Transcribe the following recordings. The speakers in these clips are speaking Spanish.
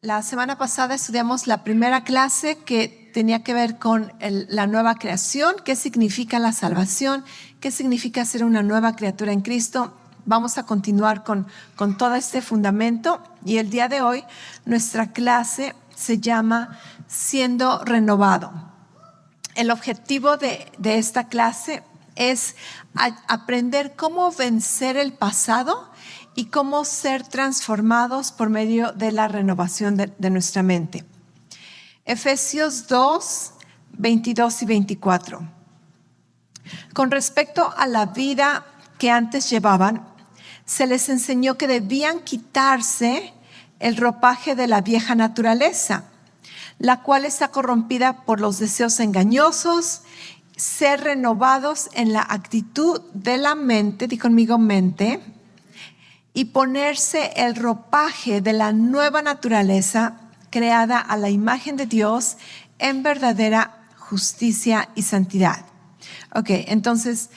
La semana pasada estudiamos la primera clase que tenía que ver con la nueva creación, qué significa la salvación, qué significa ser una nueva criatura en Cristo. Vamos a continuar con todo este fundamento y el día de hoy nuestra clase se llama Siendo renovado. El objetivo de esta clase es aprender cómo vencer el pasado y cómo ser transformados por medio de la renovación de nuestra mente. Efesios 2, 22 y 24. Con respecto a la vida que antes llevaban, se les enseñó que debían quitarse el ropaje de la vieja naturaleza, la cual está corrompida por los deseos engañosos, ser renovados en la actitud de la mente, di conmigo mente, y ponerse el ropaje de la nueva naturaleza creada a la imagen de Dios en verdadera justicia y santidad. Ok, entonces,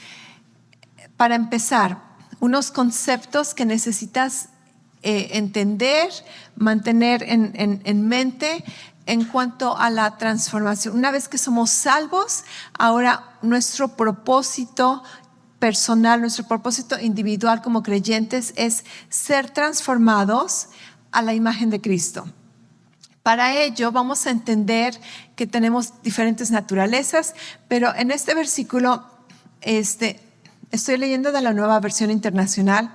para empezar, unos conceptos que necesitas entender, mantener en mente en cuanto a la transformación. Una vez que somos salvos, ahora nuestro propósito personal, nuestro propósito individual como creyentes es ser transformados a la imagen de Cristo. Para ello vamos a entender que tenemos diferentes naturalezas, pero en este versículo estoy leyendo de la Nueva Versión Internacional.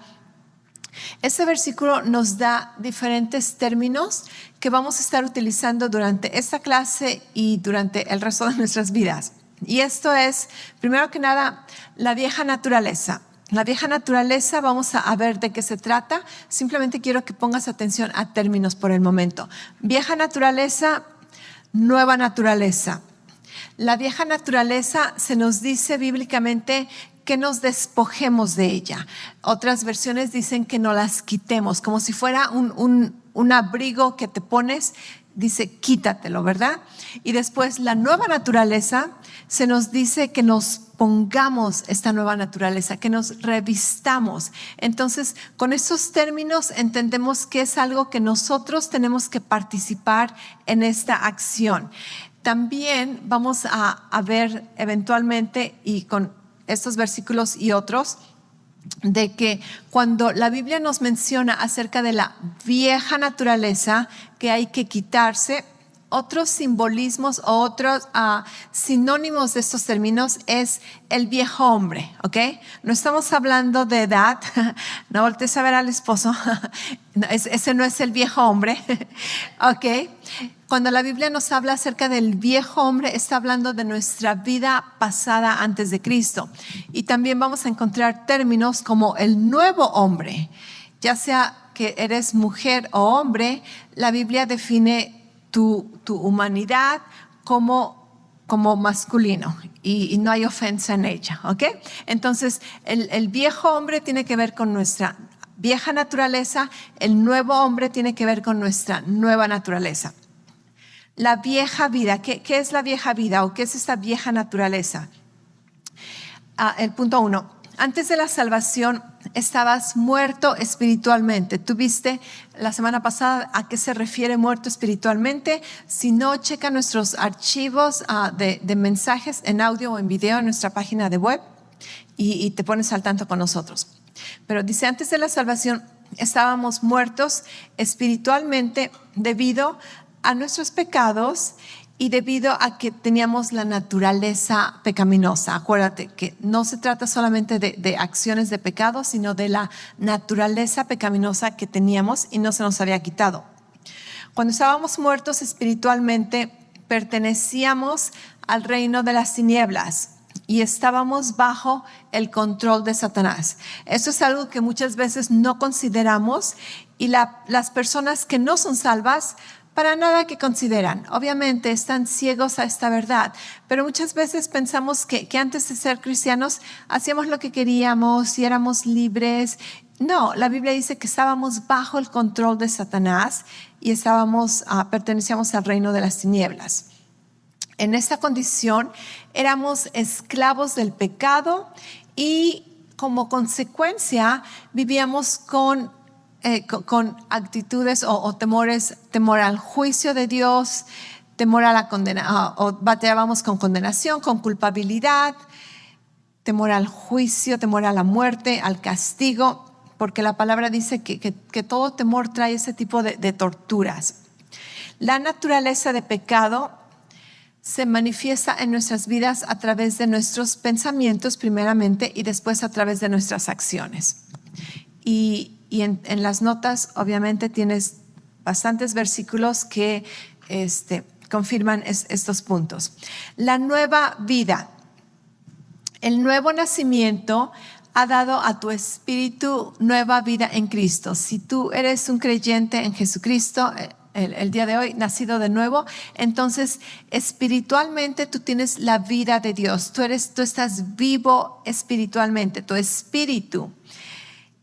Este versículo nos da diferentes términos que vamos a estar utilizando durante esta clase y durante el resto de nuestras vidas. Y esto es, primero que nada, la vieja naturaleza. La vieja naturaleza, vamos a ver de qué se trata. Simplemente quiero que pongas atención a términos por el momento. Vieja naturaleza, nueva naturaleza. La vieja naturaleza se nos dice bíblicamente que nos despojemos de ella. Otras versiones dicen que no las quitemos, como si fuera un abrigo que te pones, dice quítatelo, ¿verdad? Y después la nueva naturaleza se nos dice que nos pongamos esta nueva naturaleza, que nos revistamos. Entonces, con estos términos entendemos que es algo que nosotros tenemos que participar en esta acción. También vamos a ver eventualmente y con estos versículos y otros, de que cuando la Biblia nos menciona acerca de la vieja naturaleza que hay que quitarse, otros simbolismos o otros sinónimos de estos términos es el viejo hombre, ¿ok? No estamos hablando de edad, no voltees a ver al esposo, ese no es el viejo hombre, ¿ok? Cuando la Biblia nos habla acerca del viejo hombre, está hablando de nuestra vida pasada antes de Cristo. Y también vamos a encontrar términos como el nuevo hombre. Ya sea que eres mujer o hombre, la Biblia define tu humanidad como masculino y no hay ofensa en ella, ¿ok? Entonces, el viejo hombre tiene que ver con nuestra vieja naturaleza, el nuevo hombre tiene que ver con nuestra nueva naturaleza. La vieja vida, ¿qué es la vieja vida o qué es esta vieja naturaleza? El punto 1. Antes de la salvación estabas muerto espiritualmente. ¿Tú viste la semana pasada a qué se refiere muerto espiritualmente? Si no, checa nuestros archivos de mensajes en audio o en video en nuestra página de web y te pones al tanto con nosotros. Pero dice, antes de la salvación estábamos muertos espiritualmente debido a nuestros pecados y debido a que teníamos la naturaleza pecaminosa. Acuérdate que no se trata solamente de acciones de pecado, sino de la naturaleza pecaminosa que teníamos y no se nos había quitado. Cuando estábamos muertos espiritualmente, pertenecíamos al reino de las tinieblas y estábamos bajo el control de Satanás. Eso es algo que muchas veces no consideramos y las personas que no son salvas para nada que consideran. Obviamente están ciegos a esta verdad, pero muchas veces pensamos que antes de ser cristianos hacíamos lo que queríamos y éramos libres. No, la Biblia dice que estábamos bajo el control de Satanás y pertenecíamos al reino de las tinieblas. En esta condición éramos esclavos del pecado y como consecuencia vivíamos con con actitudes o temores, temor al juicio de Dios, temor a la condena, o batallábamos con condenación, con culpabilidad, temor al juicio, temor a la muerte, al castigo, porque la palabra dice que todo temor trae ese tipo de torturas. La naturaleza de pecado se manifiesta en nuestras vidas a través de nuestros pensamientos primeramente y después a través de nuestras acciones. Y en las notas obviamente tienes bastantes versículos que confirman estos puntos. La nueva vida, el nuevo nacimiento ha dado a tu espíritu nueva vida en Cristo. Si tú eres un creyente en Jesucristo, el día de hoy, nacido de nuevo, entonces espiritualmente tú tienes la vida de Dios. Tú estás vivo espiritualmente, tu espíritu.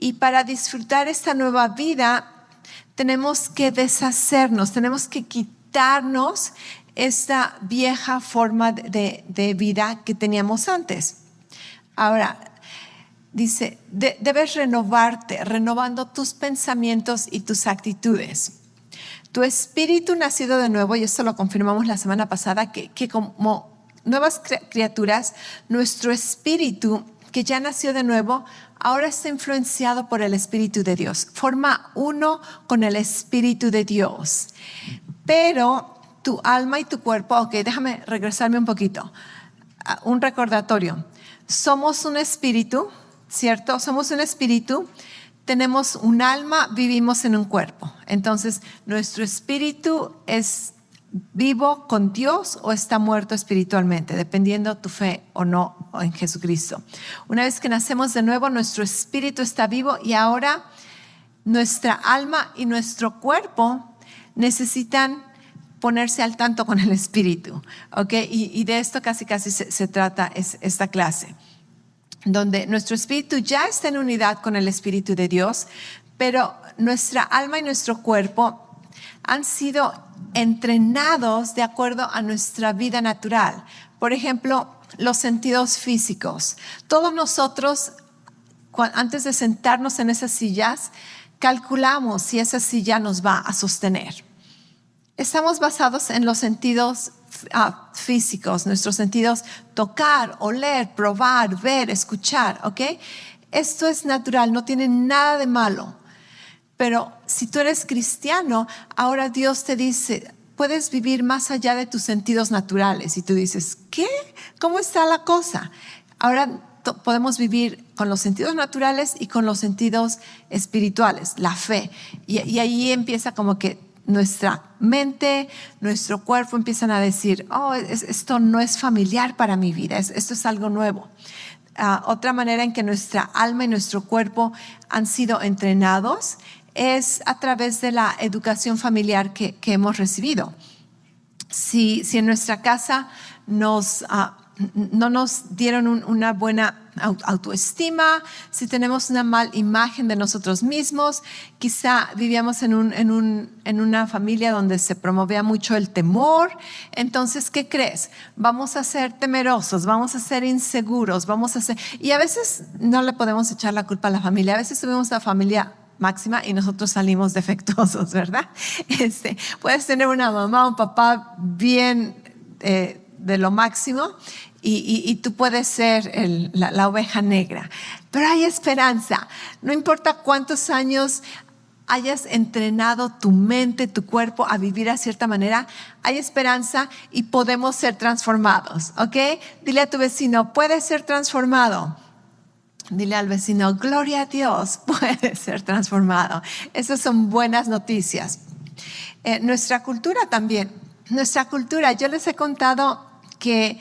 Y para disfrutar esta nueva vida, tenemos que deshacernos, tenemos que quitarnos esta vieja forma de vida que teníamos antes. Ahora, dice, debes renovarte, renovando tus pensamientos y tus actitudes. Tu espíritu nacido de nuevo, y esto lo confirmamos la semana pasada, que como nuevas criaturas, nuestro espíritu que ya nació de nuevo, ahora está influenciado por el Espíritu de Dios. Forma uno con el Espíritu de Dios. Pero tu alma y tu cuerpo, ok, déjame regresarme un poquito. Un recordatorio. Somos un espíritu, ¿cierto? Somos un espíritu. Tenemos un alma, vivimos en un cuerpo. Entonces, nuestro espíritu es vivo con Dios o está muerto espiritualmente, dependiendo tu fe o no en Jesucristo. Una vez que nacemos de nuevo, nuestro espíritu está vivo y ahora nuestra alma y nuestro cuerpo necesitan ponerse al tanto con el espíritu. ¿Okay? Y de esto casi se trata esta clase, donde nuestro espíritu ya está en unidad con el Espíritu de Dios, pero nuestra alma y nuestro cuerpo han sido entrenados de acuerdo a nuestra vida natural. Por ejemplo, los sentidos físicos. Todos nosotros, antes de sentarnos en esas sillas, calculamos si esa silla nos va a sostener. Estamos basados en los sentidos físicos, nuestros sentidos tocar, oler, probar, ver, escuchar, ¿ok? Esto es natural, no tiene nada de malo. Pero si tú eres cristiano, ahora Dios te dice, puedes vivir más allá de tus sentidos naturales. Y tú dices, ¿qué? ¿Cómo está la cosa? Ahora podemos vivir con los sentidos naturales y con los sentidos espirituales, la fe. Y ahí empieza como que nuestra mente, nuestro cuerpo empiezan a decir, esto no es familiar para mi vida, esto es algo nuevo. Otra manera en que nuestra alma y nuestro cuerpo han sido entrenados es a través de la educación familiar que hemos recibido. Si en nuestra casa no nos dieron una buena autoestima, si tenemos una mala imagen de nosotros mismos, quizá vivíamos en una familia donde se promovía mucho el temor. Entonces, ¿qué crees? Vamos a ser temerosos, vamos a ser inseguros, y a veces no le podemos echar la culpa a la familia. A veces tuvimos una familia máxima y nosotros salimos defectuosos, ¿verdad? Puedes tener una mamá, un papá bien de lo máximo y tú puedes ser la oveja negra, pero hay esperanza. No importa cuántos años hayas entrenado tu mente, tu cuerpo a vivir a cierta manera, hay esperanza y podemos ser transformados, ¿ok? Dile a tu vecino, puedes ser transformado. Dile al vecino, gloria a Dios, puede ser transformado. Esas son buenas noticias. Nuestra cultura también. Nuestra cultura, yo les he contado que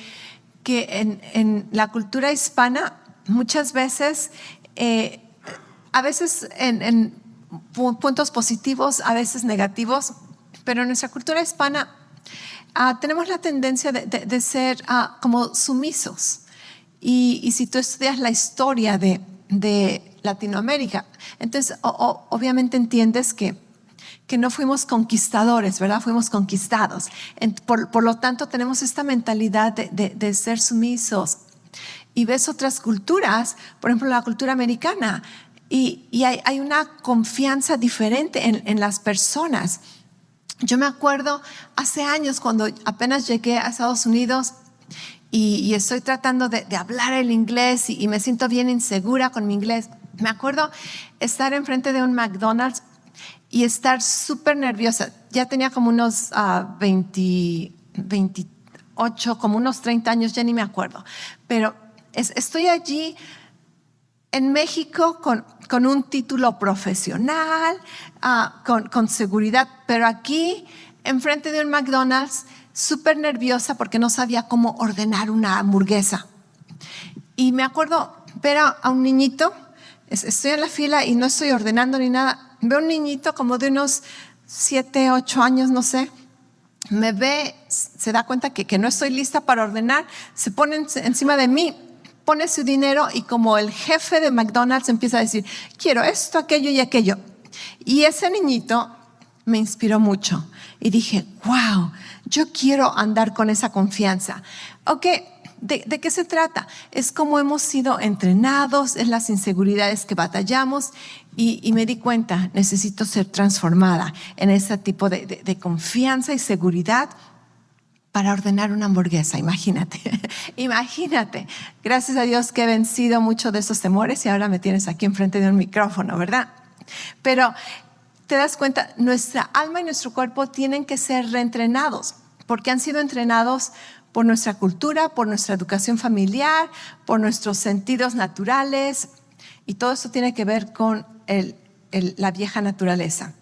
en la cultura hispana muchas veces, a veces en puntos positivos, a veces negativos, pero en nuestra cultura hispana tenemos la tendencia de ser como sumisos. Y si tú estudias la historia de Latinoamérica, entonces obviamente entiendes que no fuimos conquistadores, ¿verdad? Fuimos conquistados. Por lo tanto, tenemos esta mentalidad de ser sumisos. Y ves otras culturas, por ejemplo, la cultura americana, y hay una confianza diferente en las personas. Yo me acuerdo hace años cuando apenas llegué a Estados Unidos y estoy tratando de hablar el inglés y me siento bien insegura con mi inglés. Me acuerdo estar enfrente de un McDonald's y estar súper nerviosa. Ya tenía como unos 28, como unos 30 años, ya ni me acuerdo. Pero estoy allí en México con un título profesional, con seguridad, pero aquí enfrente de un McDonald's, súper nerviosa porque no sabía cómo ordenar una hamburguesa. Y me acuerdo ver a un niñito, estoy en la fila y no estoy ordenando ni nada. Veo un niñito como de unos 7, 8 años, no sé. Me ve, se da cuenta que no estoy lista para ordenar, se pone encima de mí, pone su dinero y como el jefe de McDonald's empieza a decir, quiero esto, aquello y aquello. Y ese niñito me inspiró mucho y dije, wow, yo quiero andar con esa confianza. Ok, ¿de qué se trata? Es como hemos sido entrenados, es las inseguridades que batallamos y me di cuenta, necesito ser transformada en ese tipo de confianza y seguridad para ordenar una hamburguesa, imagínate, imagínate. Gracias a Dios que he vencido muchos de esos temores y ahora me tienes aquí enfrente de un micrófono, ¿verdad? Pero te das cuenta, nuestra alma y nuestro cuerpo tienen que ser reentrenados porque han sido entrenados por nuestra cultura, por nuestra educación familiar, por nuestros sentidos naturales y todo eso tiene que ver con la vieja naturaleza.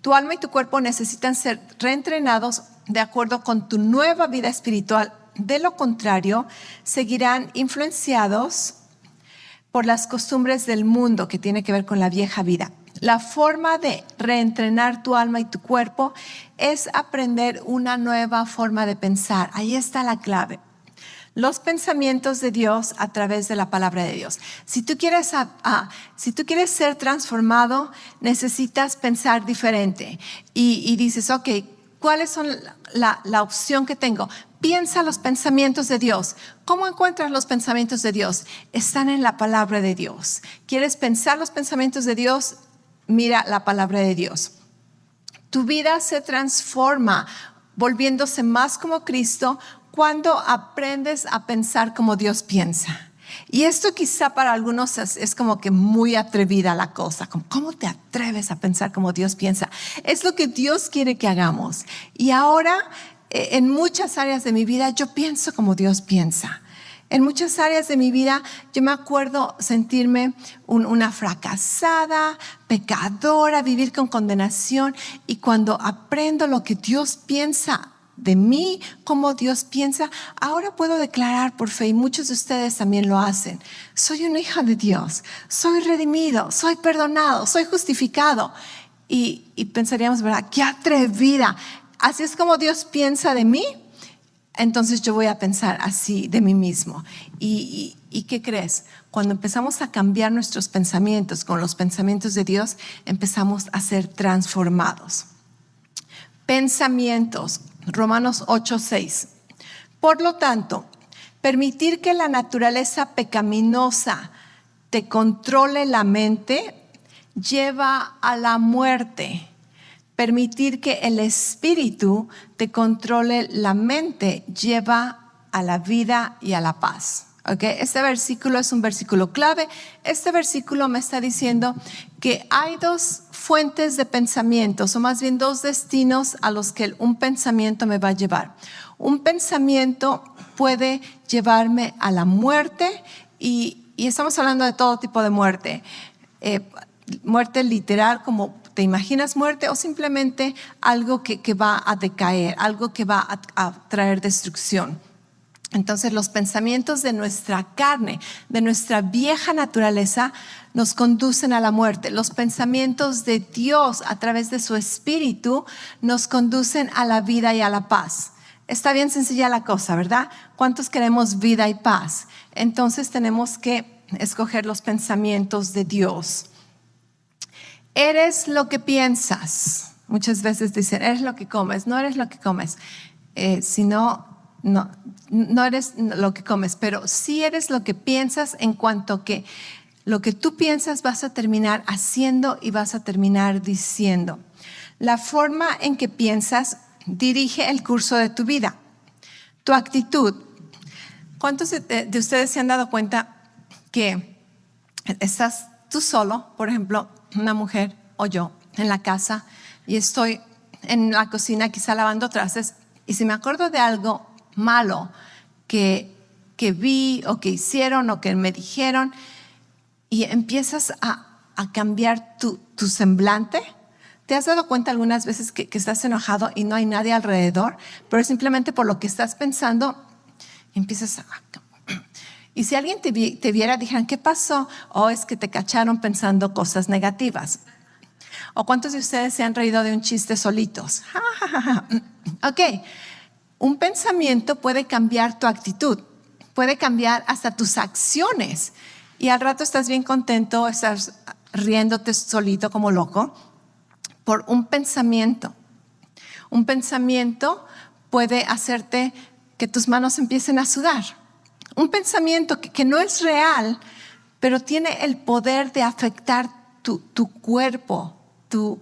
Tu alma y tu cuerpo necesitan ser reentrenados de acuerdo con tu nueva vida espiritual. De lo contrario, seguirán influenciados por las costumbres del mundo que tiene que ver con la vieja vida. La forma de reentrenar tu alma y tu cuerpo es aprender una nueva forma de pensar. Ahí está la clave. Los pensamientos de Dios a través de la palabra de Dios. Si tú quieres ser transformado, necesitas pensar diferente. Y dices, ok, ¿cuáles son la opción que tengo? Piensa los pensamientos de Dios. ¿Cómo encuentras los pensamientos de Dios? Están en la palabra de Dios. ¿Quieres pensar los pensamientos de Dios? Mira la palabra de Dios. Tu vida se transforma volviéndose más como Cristo cuando aprendes a pensar como Dios piensa. Y esto quizá para algunos es como que muy atrevida la cosa. ¿Cómo te atreves a pensar como Dios piensa? Es lo que Dios quiere que hagamos. Y ahora en muchas áreas de mi vida yo pienso como Dios piensa. En muchas áreas de mi vida yo me acuerdo sentirme una fracasada, pecadora, vivir con condenación. Y cuando aprendo lo que Dios piensa de mí, como Dios piensa, ahora puedo declarar por fe, y muchos de ustedes también lo hacen, soy una hija de Dios, soy redimido, soy perdonado, soy justificado. Y pensaríamos, ¿verdad? ¡Qué atrevida! Así es como Dios piensa de mí. Entonces yo voy a pensar así de mí mismo. ¿Y qué crees? Cuando empezamos a cambiar nuestros pensamientos con los pensamientos de Dios, empezamos a ser transformados. Pensamientos, Romanos 8:6. Por lo tanto, permitir que la naturaleza pecaminosa te controle la mente lleva a la muerte. Permitir que el espíritu te controle la mente lleva a la vida y a la paz. Okay. Este versículo es un versículo clave. Este versículo me está diciendo que hay dos fuentes de pensamientos, o más bien dos destinos a los que un pensamiento me va a llevar. Un pensamiento puede llevarme a la muerte y estamos hablando de todo tipo de muerte. Muerte literal, como te imaginas muerte, o simplemente algo que va a decaer, algo que va a traer destrucción. Entonces los pensamientos de nuestra carne, de nuestra vieja naturaleza, nos conducen a la muerte. Los pensamientos de Dios a través de su espíritu nos conducen a la vida y a la paz. Está bien sencilla la cosa, ¿verdad? ¿Cuántos queremos vida y paz? Entonces tenemos que escoger los pensamientos de Dios. Eres lo que piensas. Muchas veces dicen, eres lo que comes. No eres lo que comes, sino no eres lo que comes, pero sí eres lo que piensas, en cuanto que lo que tú piensas vas a terminar haciendo y vas a terminar diciendo. La forma en que piensas dirige el curso de tu vida. Tu actitud. ¿Cuántos de ustedes se han dado cuenta que estás tú solo, por ejemplo, una mujer o yo, en la casa, y estoy en la cocina quizá lavando trastes, y si me acuerdo de algo malo que vi o que hicieron o que me dijeron, y empiezas a cambiar tu semblante? ¿Te has dado cuenta algunas veces que estás enojado y no hay nadie alrededor, pero simplemente por lo que estás pensando empiezas a... Y si alguien te viera, dijeran, ¿qué pasó? O es que te cacharon pensando cosas negativas. ¿O cuántos de ustedes se han reído de un chiste solitos? Ok, un pensamiento puede cambiar tu actitud, puede cambiar hasta tus acciones. Y al rato estás bien contento, estás riéndote solito como loco por un pensamiento. Un pensamiento puede hacerte que tus manos empiecen a sudar. Un pensamiento que no es real, pero tiene el poder de afectar tu cuerpo, tu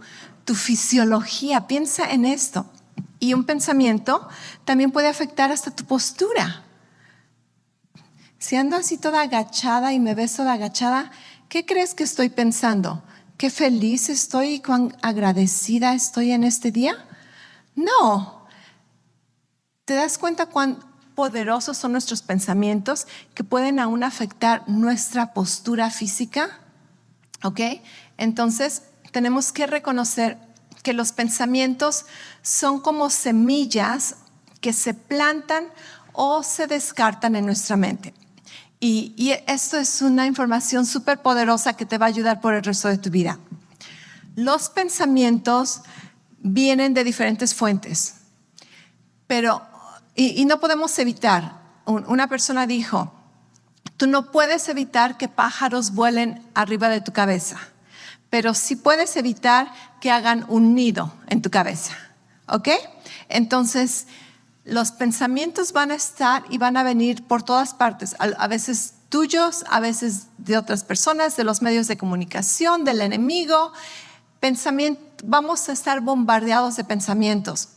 fisiología. Piensa en esto. Y un pensamiento también puede afectar hasta tu postura. Si ando así toda agachada y me ves toda agachada, ¿qué crees que estoy pensando? ¿Qué feliz estoy y cuán agradecida estoy en este día? No. ¿Te das cuenta cuán poderosos son nuestros pensamientos que pueden aún afectar nuestra postura física? ¿Ok? Entonces, tenemos que reconocer que los pensamientos son como semillas que se plantan o se descartan en nuestra mente. Y esto es una información súper poderosa que te va a ayudar por el resto de tu vida. Los pensamientos vienen de diferentes fuentes, pero y no podemos evitar. Una persona dijo, tú no puedes evitar que pájaros vuelen arriba de tu cabeza, pero sí puedes evitar que hagan un nido en tu cabeza. ¿Ok? Entonces, los pensamientos van a estar y van a venir por todas partes, a veces tuyos, a veces de otras personas, de los medios de comunicación, del enemigo. Vamos a estar bombardeados de pensamientos.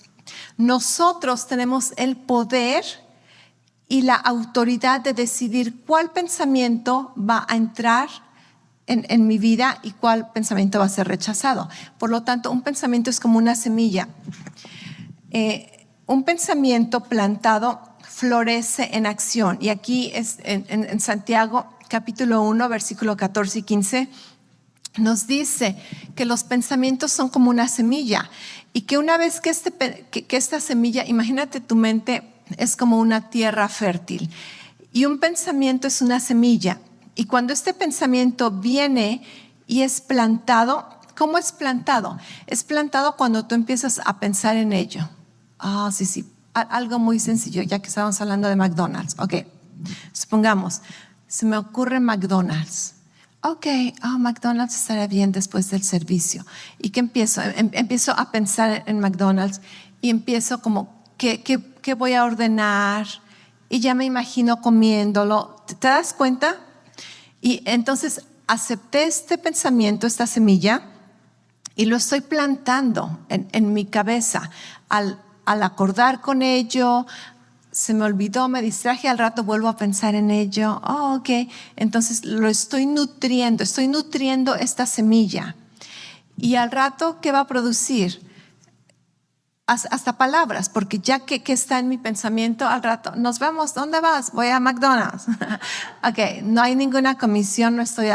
Nosotros tenemos el poder y la autoridad de decidir cuál pensamiento va a entrar en mi vida y cuál pensamiento va a ser rechazado. Por lo tanto, un pensamiento es como una semilla. Un pensamiento plantado florece en acción. Y aquí es en Santiago capítulo 1, versículo 14 y 15, nos dice que los pensamientos son como una semilla y que una vez que esta semilla, imagínate tu mente es como una tierra fértil y un pensamiento es una semilla. Y cuando este pensamiento viene y es plantado, ¿cómo es plantado? Es plantado cuando tú empiezas a pensar en ello. Sí. Algo muy sencillo, ya que estábamos hablando de McDonald's. Ok, supongamos, se me ocurre McDonald's. Ok, McDonald's estará bien después del servicio. ¿Y qué empiezo? Empiezo a pensar en McDonald's y empiezo como, ¿qué voy a ordenar? Y ya me imagino comiéndolo. ¿Te das cuenta? Y entonces acepté este pensamiento, esta semilla, y lo estoy plantando en mi cabeza. Al acordar con ello, se me olvidó, me distraje, al rato vuelvo a pensar en ello. Ok, entonces lo estoy nutriendo esta semilla. Y al rato, ¿qué va a producir? Hasta palabras, porque ya que está en mi pensamiento, al rato, nos vemos, ¿dónde vas? Voy a McDonald's. Ok, no hay ninguna comisión, no estoy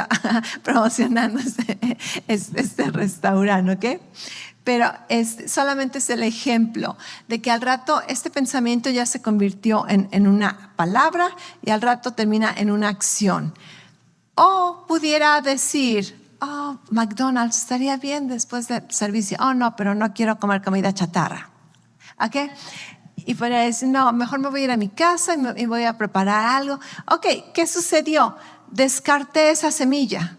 promocionando este restaurante, ¿ok? Pero solamente es el ejemplo de que al rato este pensamiento ya se convirtió en una palabra y al rato termina en una acción. O pudiera decir, McDonald's estaría bien después del servicio. No, pero no quiero comer comida chatarra. ¿Ok? Y podría decir, no, mejor me voy a ir a mi casa y voy a preparar algo. Ok, ¿qué sucedió? Descarté esa semilla.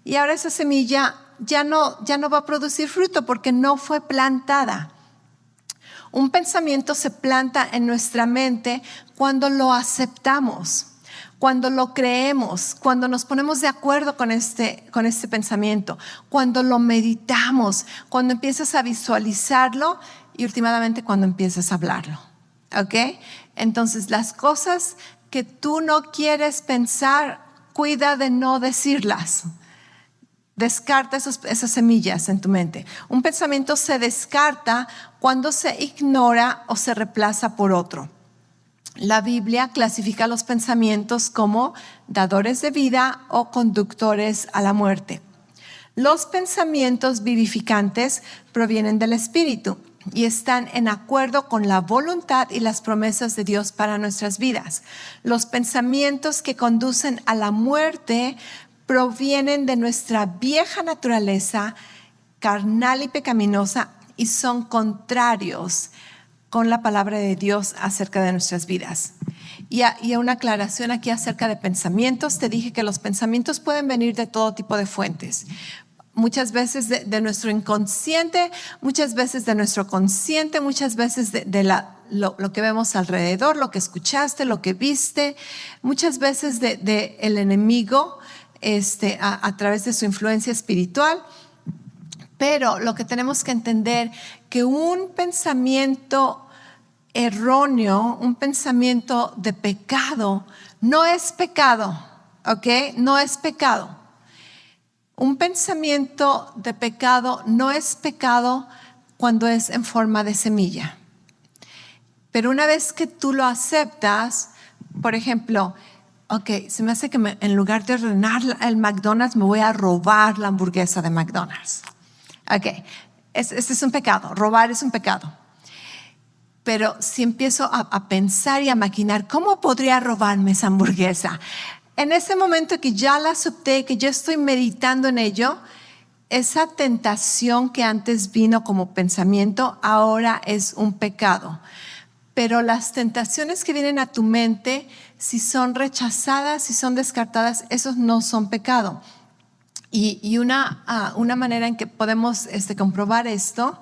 Y ahora esa semilla ya no va a producir fruto porque no fue plantada. Un pensamiento se planta en nuestra mente cuando lo aceptamos, cuando lo creemos, cuando nos ponemos de acuerdo con este pensamiento, cuando lo meditamos, cuando empiezas a visualizarlo y últimamente cuando empiezas a hablarlo. ¿Ok? Entonces, las cosas que tú no quieres pensar, cuida de no decirlas. Descarta esas semillas en tu mente. Un pensamiento se descarta cuando se ignora o se reemplaza por otro. La Biblia clasifica los pensamientos como dadores de vida o conductores a la muerte. Los pensamientos vivificantes provienen del Espíritu y están en acuerdo con la voluntad y las promesas de Dios para nuestras vidas. Los pensamientos que conducen a la muerte provienen de nuestra vieja naturaleza carnal y pecaminosa y son contrarios con la palabra de Dios acerca de nuestras vidas. Y una aclaración aquí acerca de pensamientos. Te dije que los pensamientos pueden venir de todo tipo de fuentes. Muchas veces de nuestro inconsciente, muchas veces de nuestro consciente, muchas veces lo que vemos alrededor, lo que escuchaste, lo que viste, muchas veces de el enemigo a través de su influencia espiritual. Pero lo que tenemos que entender que un pensamiento erróneo, un pensamiento de pecado, no es pecado, ¿ok? No es pecado. Un pensamiento de pecado no es pecado cuando es en forma de semilla. Pero una vez que tú lo aceptas, por ejemplo, ok, se me hace que en lugar de ordenar el McDonald's, me voy a robar la hamburguesa de McDonald's. Ok, este es un pecado, robar es un pecado. Pero si empiezo a pensar y a maquinar, ¿cómo podría robarme esa hamburguesa? En ese momento que ya la acepté, que yo estoy meditando en ello, esa tentación que antes vino como pensamiento, ahora es un pecado. Pero las tentaciones que vienen a tu mente, si son rechazadas, si son descartadas, esos no son pecado. Y una manera en que podemos comprobar esto,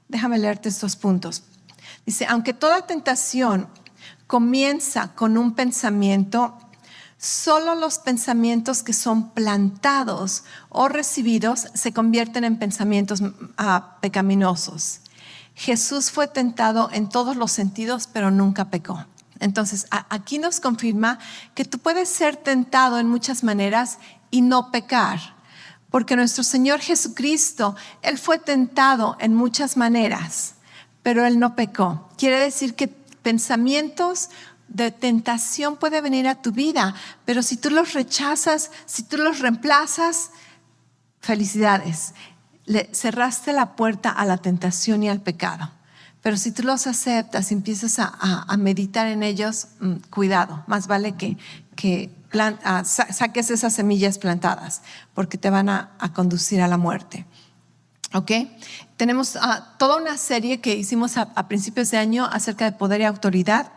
déjame leerte estos puntos. Dice, aunque toda tentación comienza con un pensamiento, solo los pensamientos que son plantados o recibidos se convierten en pensamientos pecaminosos. Jesús fue tentado en todos los sentidos, pero nunca pecó. Entonces, aquí nos confirma que tú puedes ser tentado en muchas maneras y no pecar. Porque nuestro Señor Jesucristo, Él fue tentado en muchas maneras, pero Él no pecó. Quiere decir que pensamientos de tentación pueden venir a tu vida, pero si tú los rechazas, si tú los reemplazas, felicidades. Le cerraste la puerta a la tentación y al pecado. Pero si tú los aceptas y empiezas a meditar en ellos, cuidado, más vale que saques esas semillas plantadas, porque te van a conducir a la muerte. ¿Ok? Tenemos toda una serie que hicimos a principios de año acerca de poder y autoridad.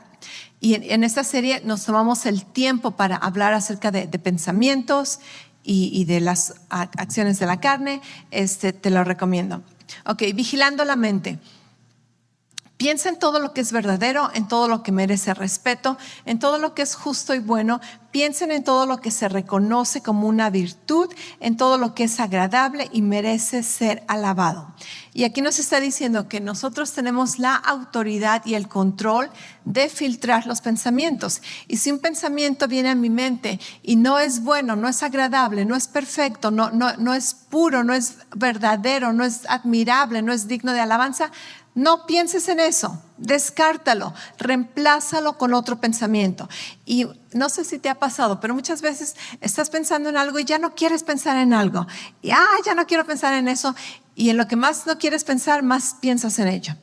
Y en esta serie nos tomamos el tiempo para hablar acerca de pensamientos y de las acciones de la carne. Te lo recomiendo. Ok, vigilando la mente. Piensa en todo lo que es verdadero, en todo lo que merece respeto, en todo lo que es justo y bueno. Piensen en todo lo que se reconoce como una virtud, en todo lo que es agradable y merece ser alabado. Y aquí nos está diciendo que nosotros tenemos la autoridad y el control de filtrar los pensamientos. Y si un pensamiento viene a mi mente y no es bueno, no es agradable, no es perfecto, no es puro, no es verdadero, no es admirable, no es digno de alabanza, no pienses en eso, descártalo, reemplázalo con otro pensamiento. Y no sé si te ha pasado, pero muchas veces estás pensando en algo y ya no quieres pensar en algo. Y ya no quiero pensar en eso. Y en lo que más no quieres pensar, más piensas en ello.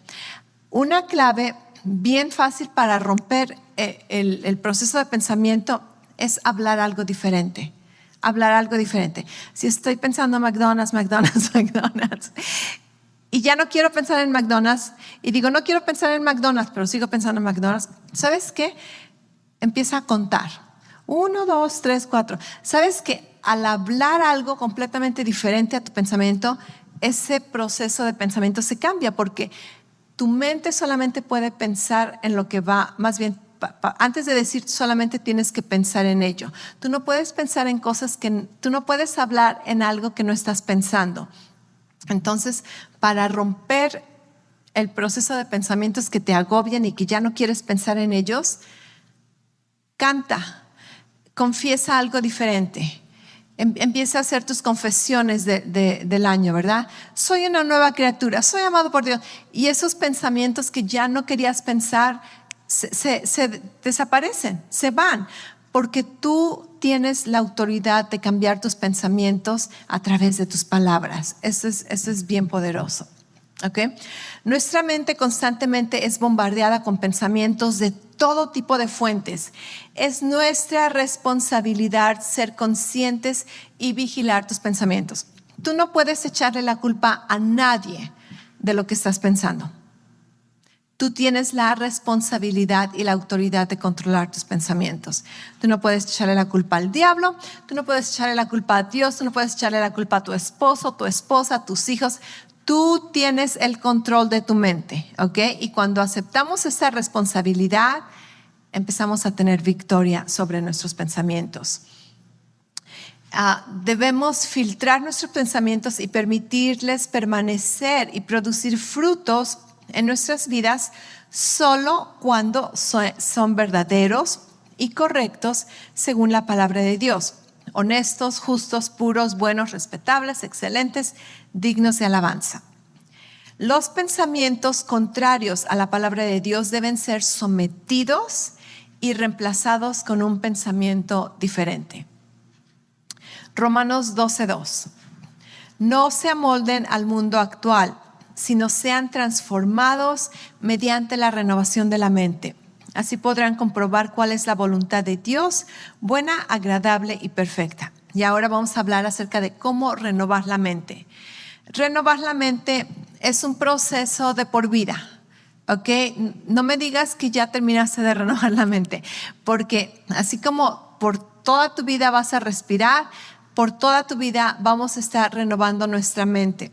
Una clave bien fácil para romper el proceso de pensamiento es hablar algo diferente. Hablar algo diferente. Si estoy pensando McDonald's, y ya no quiero pensar en McDonald's, y digo, no quiero pensar en McDonald's, pero sigo pensando en McDonald's, ¿sabes qué? Empieza a contar. 1, 2, 3, 4. ¿Sabes qué? Al hablar algo completamente diferente a tu pensamiento, ese proceso de pensamiento se cambia, porque Tu mente solamente puede pensar en lo que va, más bien, antes de decir solamente tienes que pensar en ello. Tú no puedes pensar en cosas tú no puedes hablar en algo que no estás pensando. Entonces, para romper el proceso de pensamientos que te agobian y que ya no quieres pensar en ellos, canta, confiesa algo diferente. Empieza a hacer tus confesiones del año, ¿verdad? Soy una nueva criatura, soy amado por Dios. Y esos pensamientos que ya no querías pensar se desaparecen, se van, porque tú tienes la autoridad de cambiar tus pensamientos a través de tus palabras. Eso es bien poderoso. ¿Okay? Nuestra mente constantemente es bombardeada con pensamientos de todo tipo de fuentes. Es nuestra responsabilidad ser conscientes y vigilar tus pensamientos. Tú no puedes echarle la culpa a nadie de lo que estás pensando. Tú tienes la responsabilidad y la autoridad de controlar tus pensamientos. Tú no puedes echarle la culpa al diablo, tú no puedes echarle la culpa a Dios, tú no puedes echarle la culpa a tu esposo, tu esposa, tus hijos. Tú tienes el control de tu mente, ¿ok? Y cuando aceptamos esa responsabilidad, empezamos a tener victoria sobre nuestros pensamientos. Debemos filtrar nuestros pensamientos y permitirles permanecer y producir frutos en nuestras vidas solo cuando son verdaderos y correctos según la palabra de Dios. Honestos, justos, puros, buenos, respetables, excelentes, dignos de alabanza. Los pensamientos contrarios a la palabra de Dios deben ser sometidos y reemplazados con un pensamiento diferente. Romanos 12:2. No se amolden al mundo actual, sino sean transformados mediante la renovación de la mente. Así podrán comprobar cuál es la voluntad de Dios, buena, agradable y perfecta. Y ahora vamos a hablar acerca de cómo renovar la mente. Renovar la mente es un proceso de por vida, ¿ok? No me digas que ya terminaste de renovar la mente, porque así como por toda tu vida vas a respirar, por toda tu vida vamos a estar renovando nuestra mente.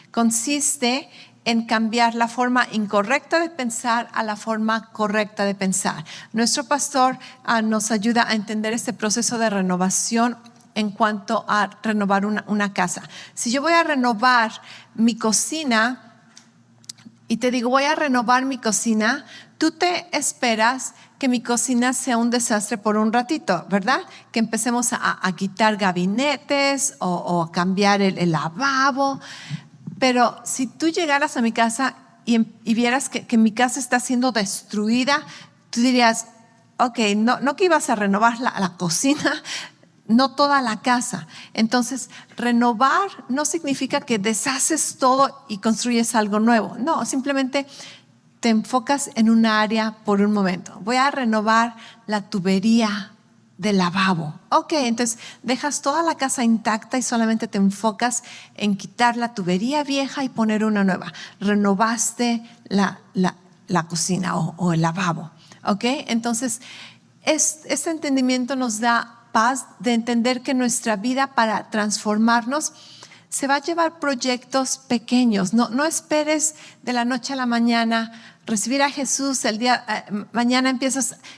Consiste en cambiar la forma incorrecta de pensar a la forma correcta de pensar. Nuestro pastor nos ayuda a entender este proceso de renovación en cuanto a renovar una casa. Si yo voy a renovar mi cocina y te digo voy a renovar mi cocina, tú te esperas que mi cocina sea un desastre por un ratito, ¿verdad? Que empecemos a quitar gabinetes o a cambiar el lavabo. Pero si tú llegaras a mi casa y vieras que mi casa está siendo destruida, tú dirías, ok, no que ibas a renovar la cocina, no toda la casa. Entonces, renovar no significa que deshaces todo y construyes algo nuevo. No, simplemente te enfocas en una área por un momento. Voy a renovar la tubería del lavabo. Ok, entonces dejas toda la casa intacta y solamente te enfocas en quitar la tubería vieja y poner una nueva. Renovaste la cocina o el lavabo. Ok, entonces este entendimiento nos da paz de entender que nuestra vida para transformarnos se va a llevar proyectos pequeños. No esperes de la noche a la mañana recibir a Jesús. El día mañana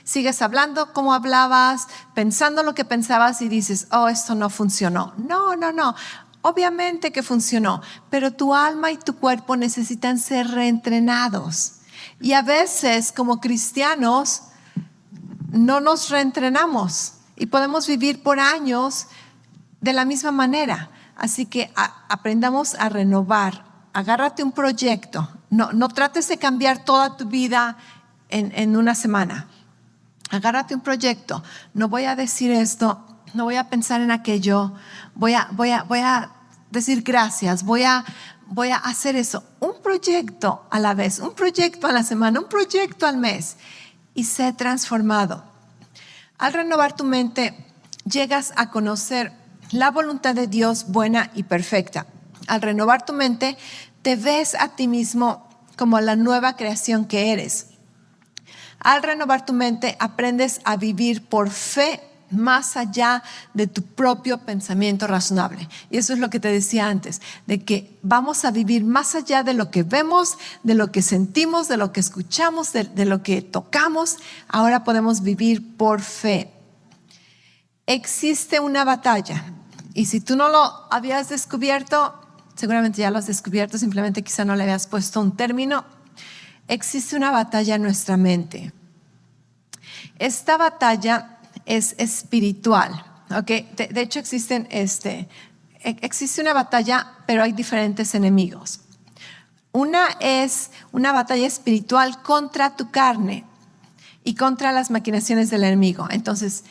sigues hablando como hablabas, pensando lo que pensabas y dices, oh, esto no funcionó. No. Obviamente que funcionó, pero tu alma y tu cuerpo necesitan ser reentrenados. Y a veces como cristianos no nos reentrenamos y podemos vivir por años de la misma manera. Así que aprendamos a renovar. Agárrate un proyecto. No trates de cambiar toda tu vida en una semana. Agárrate un proyecto. No voy a decir esto, no voy a pensar en aquello. Voy a decir gracias. Voy a hacer eso. Un proyecto a la vez, un proyecto a la semana, un proyecto al mes. Y sé transformado. Al renovar tu mente, llegas a conocer la voluntad de Dios buena y perfecta. Al renovar tu mente, te ves a ti mismo como la nueva creación que eres. Al renovar tu mente, aprendes a vivir por fe más allá de tu propio pensamiento razonable. Y eso es lo que te decía antes, de que vamos a vivir más allá de lo que vemos, de lo que sentimos, de lo que escuchamos, de lo que tocamos. Ahora podemos vivir por fe. Existe una batalla, y si tú no lo habías descubierto, seguramente ya lo has descubierto, simplemente quizá no le habías puesto un término. Existe una batalla en nuestra mente. Esta batalla es espiritual, ¿ok? De hecho existe una batalla, pero hay diferentes enemigos. Una es una batalla espiritual contra tu carne y contra las maquinaciones del enemigo. Entonces,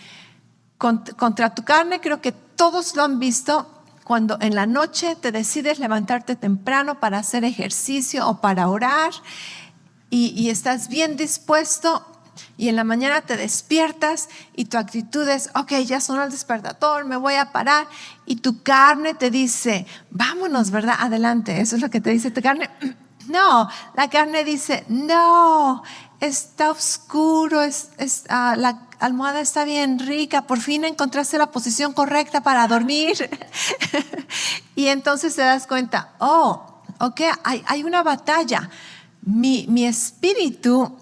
contra tu carne creo que todos lo han visto cuando en la noche te decides levantarte temprano para hacer ejercicio o para orar y estás bien dispuesto. Y en la mañana te despiertas y tu actitud es, ok, ya sonó el despertador, me voy a parar. Y tu carne te dice, vámonos, ¿verdad? Adelante. Eso es lo que te dice tu carne. No, la carne dice, no, está oscuro, la almohada está bien rica, por fin encontraste la posición correcta para dormir. Y entonces te das cuenta, oh, ok, hay una batalla. Mi espíritu,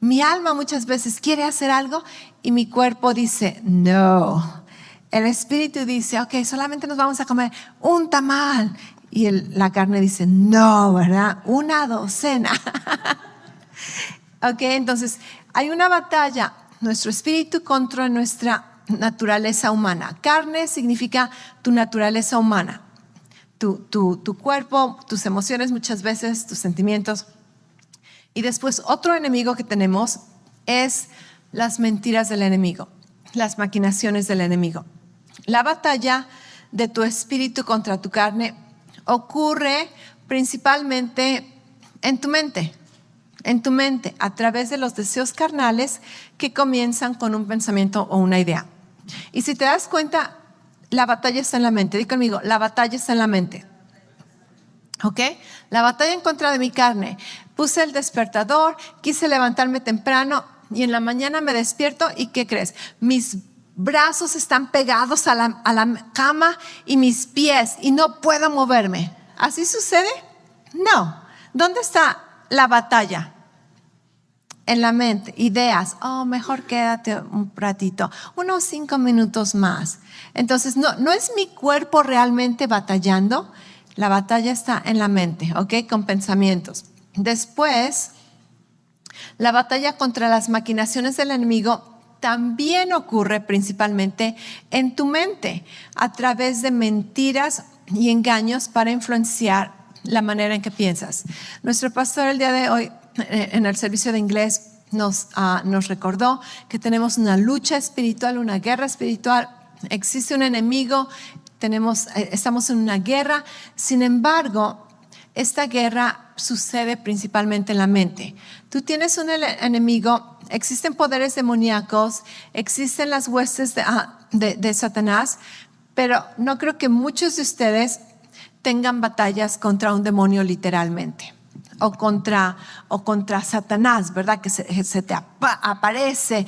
mi alma muchas veces quiere hacer algo y mi cuerpo dice, no. El espíritu dice, ok, solamente nos vamos a comer un tamal. Y la carne dice, no, ¿verdad? Una docena. Ok, entonces hay una batalla, nuestro espíritu contra nuestra naturaleza humana. Carne significa tu naturaleza humana. Tu cuerpo, tus emociones muchas veces, tus sentimientos. Y después otro enemigo que tenemos es las mentiras del enemigo, las maquinaciones del enemigo. La batalla de tu espíritu contra tu carne ocurre principalmente en tu mente, a través de los deseos carnales que comienzan con un pensamiento o una idea. Y si te das cuenta, la batalla está en la mente. Di conmigo, la batalla está en la mente. ¿Ok? La batalla en contra de mi carne. Puse el despertador, quise levantarme temprano y en la mañana me despierto y ¿qué crees? Mis brazos están pegados a la cama y mis pies y no puedo moverme. ¿Así sucede? No. ¿Dónde está la batalla? En la mente, ideas, oh, mejor quédate un ratito, unos 5 minutos más. Entonces, no es mi cuerpo realmente batallando, la batalla está en la mente, ¿ok? Con pensamientos. Después, la batalla contra las maquinaciones del enemigo también ocurre principalmente en tu mente, a través de mentiras y engaños para influenciar la manera en que piensas. Nuestro pastor el día de hoy en el servicio de inglés nos recordó que tenemos una lucha espiritual, una guerra espiritual. Existe un enemigo, estamos en una guerra. Sin embargo, esta guerra sucede principalmente en la mente. Tú tienes un enemigo, existen poderes demoníacos, existen las huestes de Satanás, pero no creo que muchos de ustedes tengan batallas contra un demonio literalmente. O contra Satanás, ¿verdad? Que se te aparece.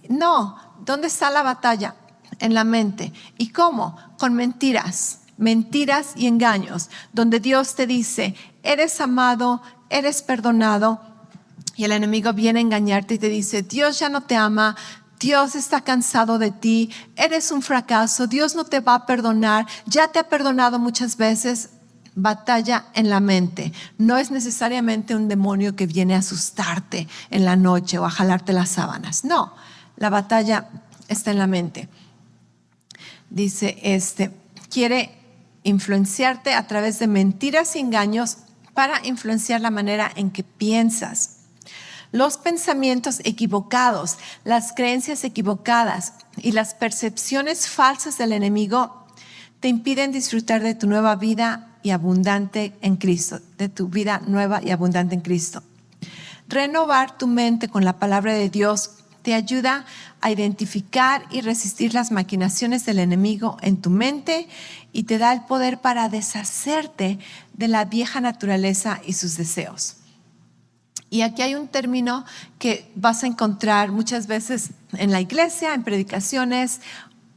No, ¿dónde está la batalla? En la mente. ¿Y cómo? Con mentiras y engaños, donde Dios te dice, eres amado, eres perdonado, y el enemigo viene a engañarte y te dice, Dios ya no te ama, Dios está cansado de ti, eres un fracaso, Dios no te va a perdonar, ya te ha perdonado muchas veces. Batalla en la mente. No es necesariamente un demonio que viene a asustarte en la noche o a jalarte las sábanas. No, la batalla está en la mente. Dice, quiere influenciarte a través de mentiras y engaños para influenciar la manera en que piensas. Los pensamientos equivocados, las creencias equivocadas y las percepciones falsas del enemigo te impiden disfrutar de tu nueva vida y abundante en Cristo, de tu vida nueva y abundante en Cristo. Renovar tu mente con la palabra de Dios te ayuda a identificar y resistir las maquinaciones del enemigo en tu mente y te da el poder para deshacerte de la vieja naturaleza y sus deseos. Y aquí hay un término que vas a encontrar muchas veces en la iglesia, en predicaciones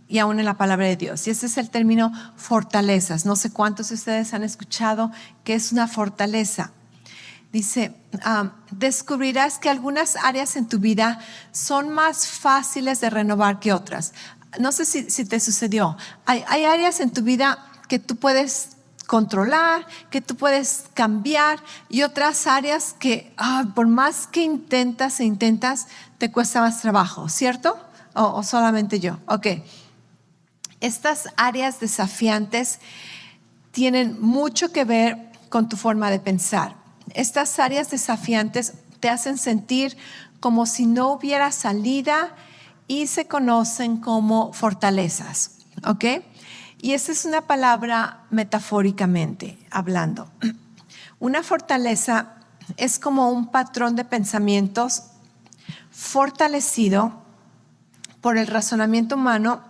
y aún en la palabra de Dios. Y ese es el término fortalezas. No sé cuántos de ustedes han escuchado que es una fortaleza. Dice, descubrirás que algunas áreas en tu vida son más fáciles de renovar que otras. No sé si te sucedió. Hay áreas en tu vida que tú puedes controlar, que tú puedes cambiar, y otras áreas que por más que intentas te cuesta más trabajo, ¿cierto? ¿O solamente yo? Ok. Estas áreas desafiantes tienen mucho que ver con tu forma de pensar. Estas áreas desafiantes te hacen sentir como si no hubiera salida y se conocen como fortalezas, ¿ok? Y esa es una palabra metafóricamente hablando. Una fortaleza es como un patrón de pensamientos fortalecido por el razonamiento humano,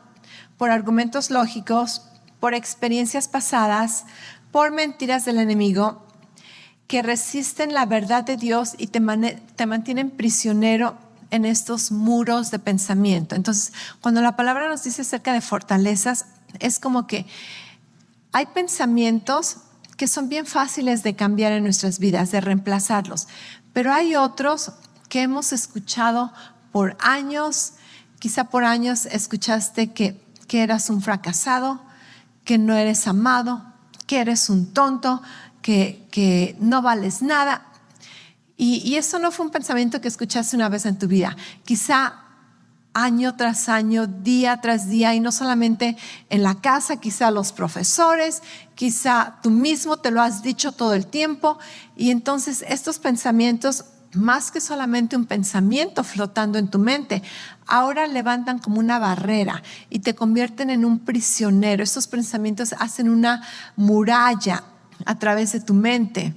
por argumentos lógicos, por experiencias pasadas, por mentiras del enemigo, que resisten la verdad de Dios y te mantienen prisionero en estos muros de pensamiento. Entonces, cuando la palabra nos dice acerca de fortalezas, es como que hay pensamientos que son bien fáciles de cambiar en nuestras vidas, de reemplazarlos, pero hay otros que hemos escuchado por años. Quizá por años escuchaste que eras un fracasado, que no eres amado, que eres un tonto, que no vales nada. Y eso no fue un pensamiento que escuchaste una vez en tu vida. Quizá año tras año, día tras día, y no solamente en la casa, quizá los profesores, quizá tú mismo te lo has dicho todo el tiempo. Y entonces estos pensamientos, más que solamente un pensamiento flotando en tu mente, ahora levantan como una barrera y te convierten en un prisionero. Estos pensamientos hacen una muralla a través de tu mente,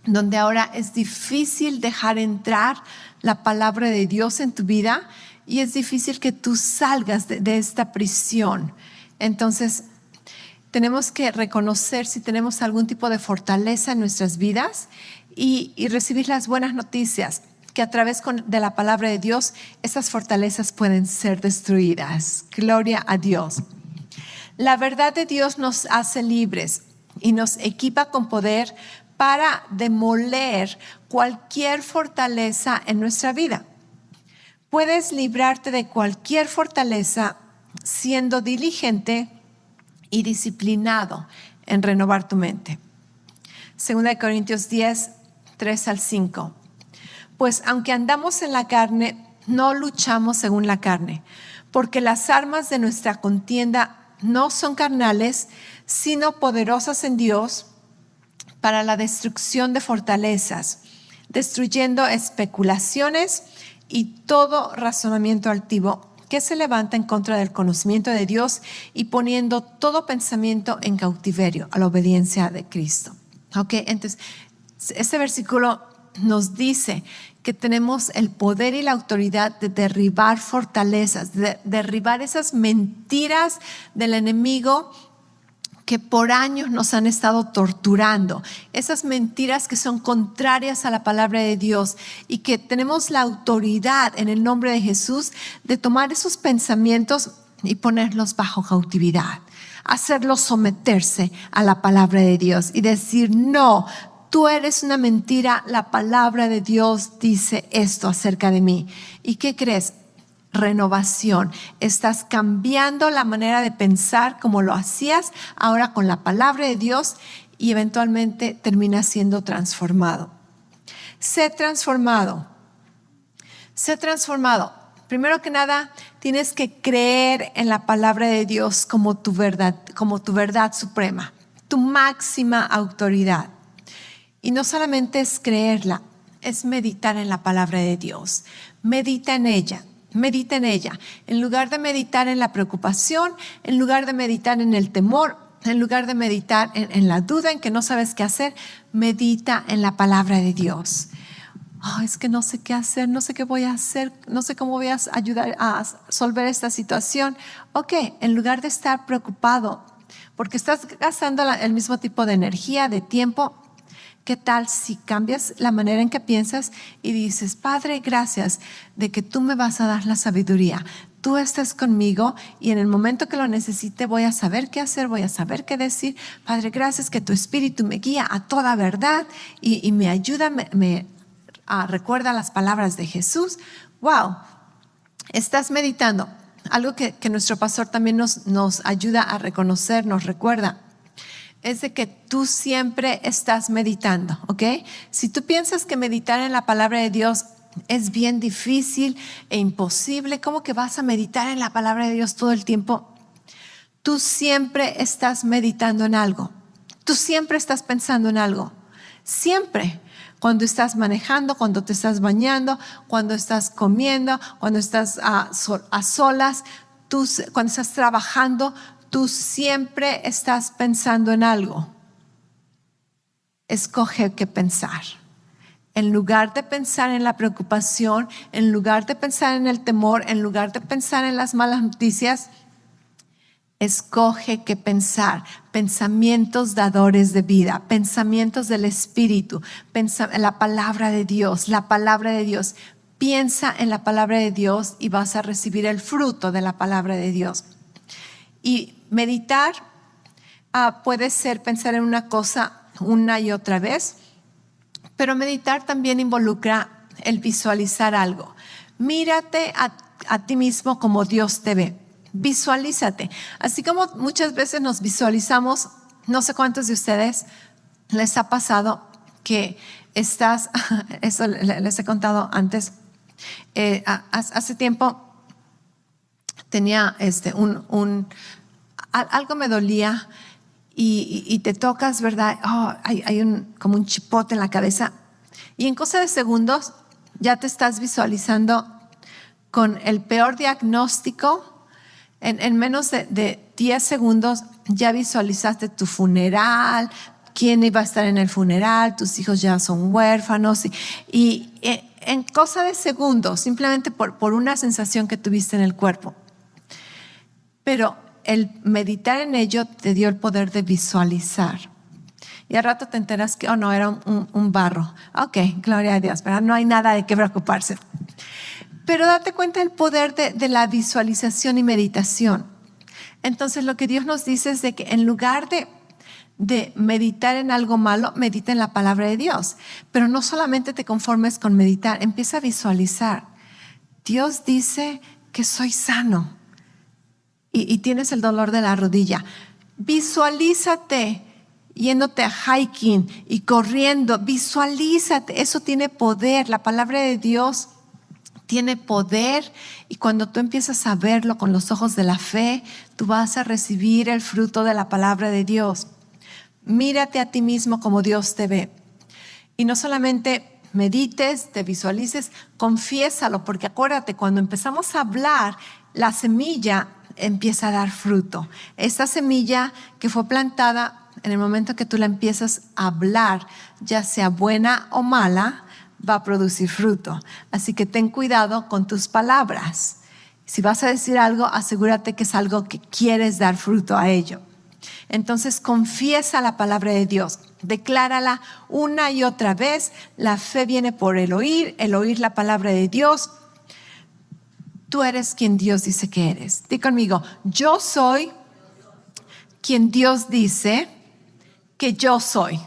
donde ahora es difícil dejar entrar la palabra de Dios en tu vida y es difícil que tú salgas de esta prisión. Entonces, tenemos que reconocer si tenemos algún tipo de fortaleza en nuestras vidas y recibir las buenas noticias, que a través de la palabra de Dios, esas fortalezas pueden ser destruidas. Gloria a Dios. La verdad de Dios nos hace libres y nos equipa con poder para demoler cualquier fortaleza en nuestra vida. Puedes librarte de cualquier fortaleza siendo diligente y disciplinado en renovar tu mente. 2 Corintios 10, 3 al 5. Pues aunque andamos en la carne, no luchamos según la carne, porque las armas de nuestra contienda no son carnales, sino poderosas en Dios para la destrucción de fortalezas, destruyendo especulaciones y todo razonamiento altivo que se levanta en contra del conocimiento de Dios y poniendo todo pensamiento en cautiverio a la obediencia de Cristo. Ok, entonces este versículo nos dice que tenemos el poder y la autoridad de derribar fortalezas, de derribar esas mentiras del enemigo que por años nos han estado torturando, esas mentiras que son contrarias a la palabra de Dios, y que tenemos la autoridad en el nombre de Jesús de tomar esos pensamientos y ponerlos bajo cautividad, hacerlos someterse a la palabra de Dios y decir: no, tú eres una mentira, la palabra de Dios dice esto acerca de mí. ¿Y qué crees? Renovación. Estás cambiando la manera de pensar como lo hacías ahora con la palabra de Dios y eventualmente terminas siendo transformado. Sé transformado. Sé transformado. Primero que nada, tienes que creer en la palabra de Dios como tu verdad suprema, tu máxima autoridad. Y no solamente es creerla, es meditar en la palabra de Dios. Medita en ella. Medita en ella. En lugar de meditar en la preocupación, en lugar de meditar en el temor, en lugar de meditar en la duda, en que no sabes qué hacer, medita en la palabra de Dios. Es que no sé qué hacer, no sé qué voy a hacer, no sé cómo voy a ayudar a resolver esta situación. Ok, en lugar de estar preocupado porque estás gastando el mismo tipo de energía, de tiempo, ¿Qué tal si cambias la manera en que piensas y dices, Padre, gracias de que tú me vas a dar la sabiduría? Tú estás conmigo y en el momento que lo necesite voy a saber qué hacer, voy a saber qué decir. Padre, gracias que tu Espíritu me guía a toda verdad y me ayuda, recuerda las palabras de Jesús. Wow, estás meditando. Algo que nuestro pastor también nos ayuda a reconocer, nos recuerda, es de que tú siempre estás meditando, ¿ok? Si tú piensas que meditar en la palabra de Dios es bien difícil e imposible, ¿cómo que vas a meditar en la palabra de Dios todo el tiempo? Tú siempre estás meditando en algo. Tú siempre estás pensando en algo. Siempre. Cuando estás manejando, cuando te estás bañando, cuando estás comiendo, cuando estás a solas, cuando estás trabajando, tú siempre estás pensando en algo. Escoge qué pensar. En lugar de pensar en la preocupación, en lugar de pensar en el temor, en lugar de pensar en las malas noticias, escoge qué pensar. Pensamientos dadores de vida, pensamientos del Espíritu, la palabra de Dios, la palabra de Dios. Piensa en la palabra de Dios y vas a recibir el fruto de la palabra de Dios. Y meditar puede ser pensar en una cosa una y otra vez, pero meditar también involucra el visualizar algo. Mírate a ti mismo como Dios te ve. Visualízate. Así como muchas veces nos visualizamos, no sé cuántos de ustedes les ha pasado que estás, eso les he contado antes, hace tiempo tenía algo me dolía y te tocas, ¿verdad? Hay como un chipote en la cabeza y en cosa de segundos ya te estás visualizando con el peor diagnóstico. En menos de 10 segundos ya visualizaste tu funeral, quién iba a estar en el funeral, tus hijos ya son huérfanos y en cosa de segundos, simplemente por una sensación que tuviste en el cuerpo. Pero el meditar en ello te dio el poder de visualizar. Y al rato te enteras que, no, era un barro. Ok, gloria a Dios, ¿verdad? No hay nada de qué preocuparse. Pero date cuenta del poder de la visualización y meditación. Entonces lo que Dios nos dice es de que en lugar de meditar en algo malo, medita en la palabra de Dios. Pero no solamente te conformes con meditar, empieza a visualizar. Dios dice que soy sano y tienes el dolor de la rodilla. Visualízate yéndote a hiking y corriendo. Visualízate, eso tiene poder. La palabra de Dios tiene poder y cuando tú empiezas a verlo con los ojos de la fe, tú vas a recibir el fruto de la palabra de Dios. Mírate a ti mismo como Dios te ve. Y no solamente medites, te visualices, confiésalo, porque acuérdate, cuando empezamos a hablar, la semilla empieza a dar fruto. Esta semilla que fue plantada, en el momento que tú la empiezas a hablar, ya sea buena o mala, va a producir fruto. Así que ten cuidado con tus palabras. Si vas a decir algo, asegúrate que es algo que quieres dar fruto a ello. Entonces confiesa la palabra de Dios, declárala una y otra vez. La fe viene por el oír la palabra de Dios. Tú eres quien Dios dice que eres. Di conmigo, yo soy quien Dios dice que yo soy.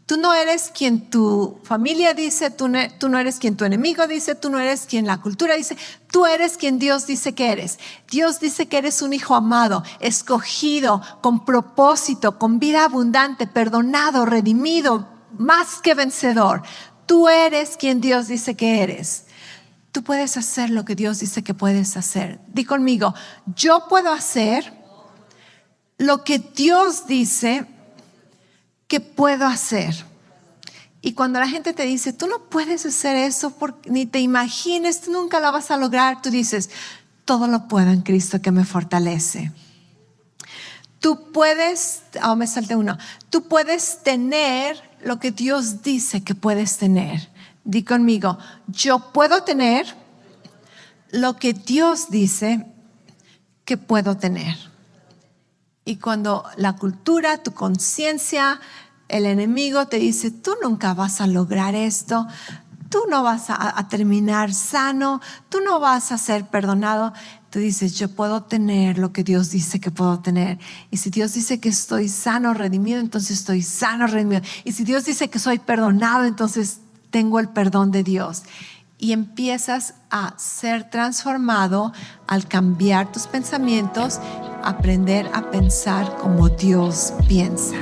Tú no eres quien tu familia dice, tú no eres quien tu enemigo dice, tú no eres quien la cultura dice, tú eres quien Dios dice que eres. Dios dice que eres un hijo amado, escogido, con propósito, con vida abundante, perdonado, redimido, más que vencedor. Tú eres quien Dios dice que eres. Tú puedes hacer lo que Dios dice que puedes hacer. Di conmigo, yo puedo hacer lo que Dios dice que puedo hacer. Y cuando la gente te dice, tú no puedes hacer eso, ni te imagines, tú nunca lo vas a lograr, tú dices, todo lo puedo en Cristo que me fortalece. Tú puedes, me salté uno, tú puedes tener lo que Dios dice que puedes tener. Di conmigo, yo puedo tener lo que Dios dice que puedo tener. Y cuando la cultura, tu conciencia, el enemigo te dice, tú nunca vas a lograr esto, tú no vas a terminar sano, tú no vas a ser perdonado. Tú dices, yo puedo tener lo que Dios dice que puedo tener. Y si Dios dice que estoy sano, redimido, entonces estoy sano, redimido. Y si Dios dice que soy perdonado, entonces tengo el perdón de Dios. Y empiezas a ser transformado al cambiar tus pensamientos, aprender a pensar como Dios piensa.